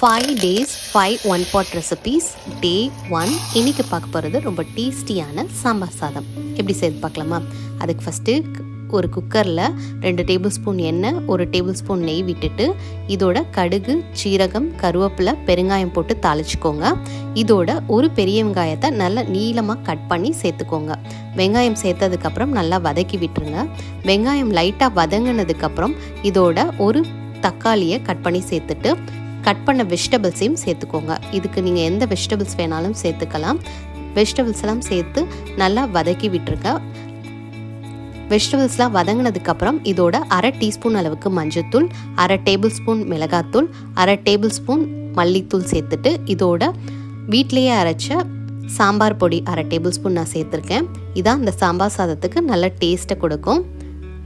5 days 5 one pot recipes day 1. இன்னைக்கு பார்க்க போகிறது ரொம்ப டேஸ்டியான சாம்பார் சாதம் எப்படி செய்து பார்க்கலாமா. அதுக்கு ஃபஸ்ட்டு ஒரு குக்கரில் 2 டேபிள் ஸ்பூன் எண்ணெய் 1 டேபிள் ஸ்பூன் நெய் விட்டுட்டு இதோட கடுகு சீரகம் கருவேப்பிலை பெருங்காயம் போட்டு தாளிச்சுக்கோங்க. இதோட ஒரு பெரிய வெங்காயத்தை நல்லா நீளமாக கட் பண்ணி சேர்த்துக்கோங்க. வெங்காயம் சேர்த்ததுக்கப்புறம் நல்லா வதக்கி விட்டுருங்க. வெங்காயம் லைட்டாக வதங்கினதுக்கப்புறம் இதோட ஒரு தக்காளியை கட் பண்ணி சேர்த்துட்டு கட் பண்ண வெஜிடபிள்ஸையும் சேர்த்துக்கோங்க. இதுக்கு நீங்கள் எந்த வெஜிடபிள்ஸ் வேணாலும் சேர்த்துக்கலாம். வெஜிடபிள்ஸ் எல்லாம் சேர்த்து நல்லா வதக்கி விட்டுருங்க. வெஜிடபிள்ஸ்லாம் வதங்கினதுக்கப்புறம் இதோட 1/2 டீஸ்பூன் அளவுக்கு மஞ்சள்தூள், 1/2 டேபிள் ஸ்பூன் மிளகாத்தூள், 1/2 டேபிள் ஸ்பூன் மல்லித்தூள் சேர்த்துட்டு இதோட வீட்டிலேயே அரைச்ச சாம்பார் பொடி 1/2 டேபிள் ஸ்பூன் நான் சேர்த்துருக்கேன். இதான் இந்த சாம்பார் சாதத்துக்கு நல்ல டேஸ்ட்டை கொடுக்கும்.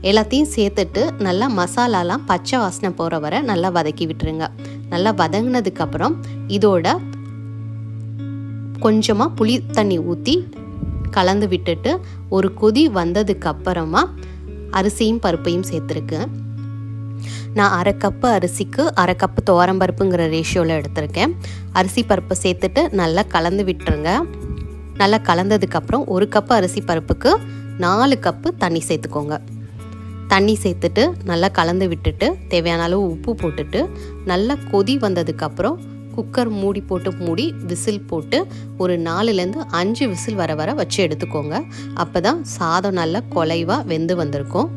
எல்லாத்தையும் சேர்த்துட்டு நல்லா மசாலாலாம் பச்சை வாசனை போகிற வரை நல்லா வதக்கி விட்டுருங்க. நல்லா வதங்கினதுக்கப்புறம் இதோட கொஞ்சமாக புளி தண்ணி ஊற்றி கலந்து விட்டுட்டு ஒரு கொதி வந்ததுக்கப்புறமா அரிசியும் பருப்பையும் சேர்த்துருக்கேன். நான் 1/2 கப்பு அரிசிக்கு 1/2 கப்பு துவரம்பருப்புங்கிற ரேஷியோவில் எடுத்திருக்கேன். அரிசி பருப்பை சேர்த்துட்டு நல்லா கலந்து விட்டுருங்க. நல்லா கலந்ததுக்கப்புறம் 1 கப்பு அரிசி பருப்புக்கு 4 கப்பு தண்ணி சேர்த்துக்கோங்க. தண்ணி சேர்த்துட்டு நல்லா கலந்து விட்டுட்டு தேவையான அளவு உப்பு போட்டுட்டு நல்லா கொதி வந்ததுக்கப்புறம் குக்கர் மூடி விசில் போட்டு ஒரு 4லேருந்து 5 விசில் வர வச்சு எடுத்துக்கோங்க. அப்போ தான் சாதம் நல்லா குலைவாக வெந்து வந்திருக்கும்.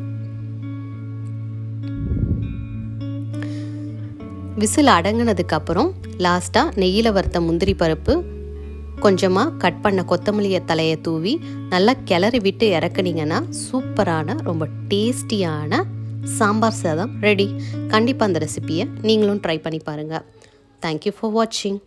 விசில் அடங்கினதுக்கப்புறம் லாஸ்ட்டாக நெய்யில் வறுத்த முந்திரி பருப்பு கொஞ்சமாக கட் பண்ண கொத்தமல்லி தலையை தூவி நல்லா கிளறி விட்டு இறக்குனீங்கன்னா சூப்பரான ரொம்ப டேஸ்டியான சாம்பார் சாதம் ரெடி. கண்டிப்பாக அந்த ரெசிபியை நீங்களும் ட்ரை பண்ணி பாருங்கள். தேங்க்யூ ஃபார் வாட்சிங்.